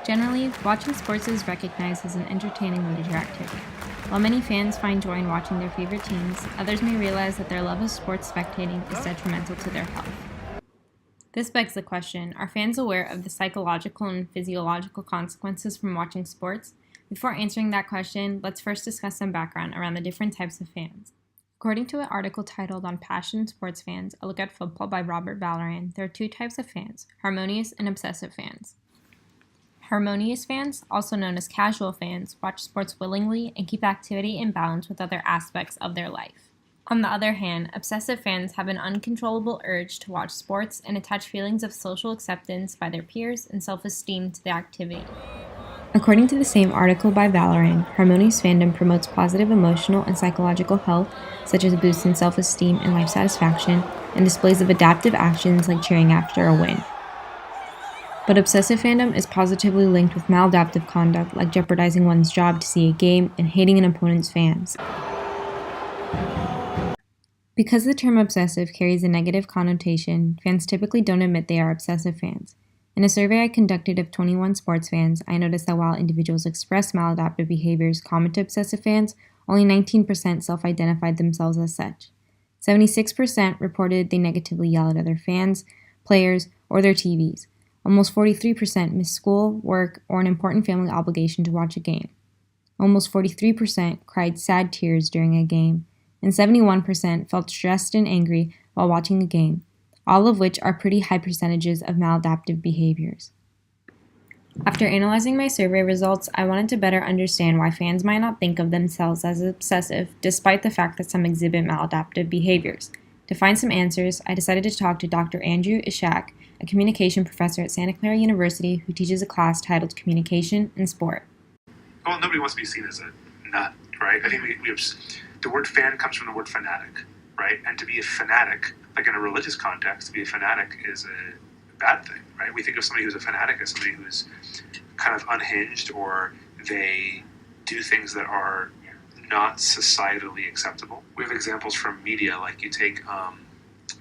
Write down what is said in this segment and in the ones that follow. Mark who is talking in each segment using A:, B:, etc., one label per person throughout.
A: Generally, watching sports is recognized as an entertaining leisure activity. While many fans find joy in watching their favorite teams, others may realize that their love of sports spectating is detrimental to their health. This begs the question, are fans aware of the psychological and physiological consequences from watching sports? Before answering that question, let's first discuss some background around the different types of fans. According to an article titled On Passionate Sports Fans, A Look at Football by Robert Valerian, there are two types of fans, harmonious and obsessive fans. Harmonious fans, also known as casual fans, watch sports willingly and keep activity in balance with other aspects of their life. On the other hand, obsessive fans have an uncontrollable urge to watch sports and attach feelings of social acceptance by their peers and self-esteem to the activity. According to the same article by Valerian, harmonious fandom promotes positive emotional and psychological health, such as a boost in self-esteem and life satisfaction, and displays of adaptive actions like cheering after a win. But obsessive fandom is positively linked with maladaptive conduct like jeopardizing one's job to see a game and hating an opponent's fans. Because the term obsessive carries a negative connotation, fans typically don't admit they are obsessive fans. In a survey I conducted of 21 sports fans, I noticed that while individuals express maladaptive behaviors common to obsessive fans, only 19% self-identified themselves as such. 76% reported they negatively yell at other fans, players, or their TVs. Almost 43% missed school, work, or an important family obligation to watch a game. Almost 43% cried sad tears during a game, and 71% felt stressed and angry while watching a game, all of which are pretty high percentages of maladaptive behaviors. After analyzing my survey results, I wanted to better understand why fans might not think of themselves as obsessive, despite the fact that some exhibit maladaptive behaviors. To find some answers, I decided to talk to Dr. Andrew Ishak, a communication professor at Santa Clara University who teaches a class titled Communication in Sport.
B: Well, nobody wants to be seen as a nut, right? I think we have, the word fan comes from the word fanatic, right? And to be a fanatic, like in a religious context, to be a fanatic is a bad thing, right? We think of somebody who's a fanatic as somebody who's kind of unhinged, or they do things that are not societally acceptable. We have examples from media, like you take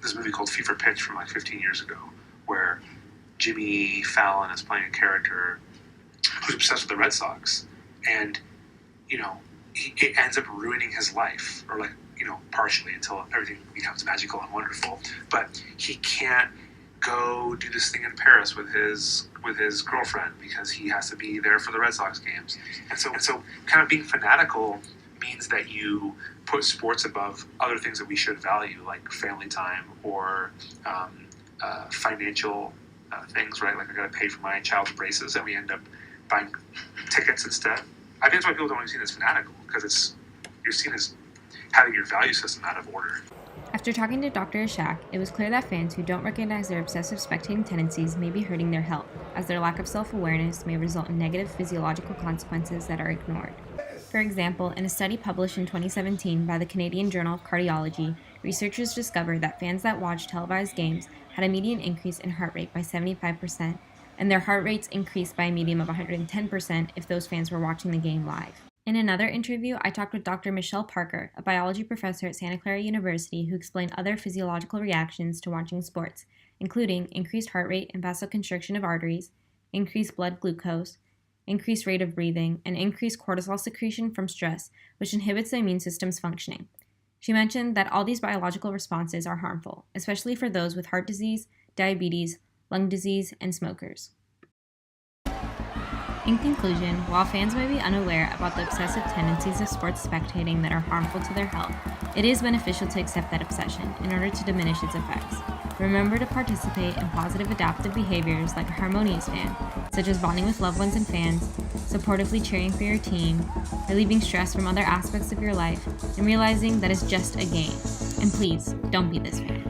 B: this movie called Fever Pitch from like 15 years ago, where Jimmy Fallon is playing a character who's obsessed with the Red Sox, and it ends up ruining his life, or partially, until everything becomes magical and wonderful. But he can't go do this thing in Paris with his girlfriend because he has to be there for the Red Sox games. And so kind of being fanatical means that you put sports above other things that we should value, like family time or financial things, right? Like I got to pay for my child's braces, and we end up buying tickets instead. I think that's why people don't want to be seen as fanatical, because you're seen as having your value system out of order.
A: After talking to Dr. Ishak, it was clear that fans who don't recognize their obsessive spectating tendencies may be hurting their health, as their lack of self-awareness may result in negative physiological consequences that are ignored. For example, in a study published in 2017 by the Canadian Journal of Cardiology, researchers discovered that fans that watched televised games had a median increase in heart rate by 75%, and their heart rates increased by a median of 110% if those fans were watching the game live. In another interview, I talked with Dr. Michelle Parker, a biology professor at Santa Clara University, who explained other physiological reactions to watching sports, including increased heart rate and vasoconstriction of arteries, increased blood glucose, increased rate of breathing, and increased cortisol secretion from stress, which inhibits the immune system's functioning. She mentioned that all these biological responses are harmful, especially for those with heart disease, diabetes, lung disease, and smokers. In conclusion, while fans may be unaware about the obsessive tendencies of sports spectating that are harmful to their health, it is beneficial to accept that obsession in order to diminish its effects. Remember to participate in positive adaptive behaviors like a harmonious fan, such as bonding with loved ones and fans, supportively cheering for your team, relieving stress from other aspects of your life, and realizing that it's just a game. And please, don't be this fan.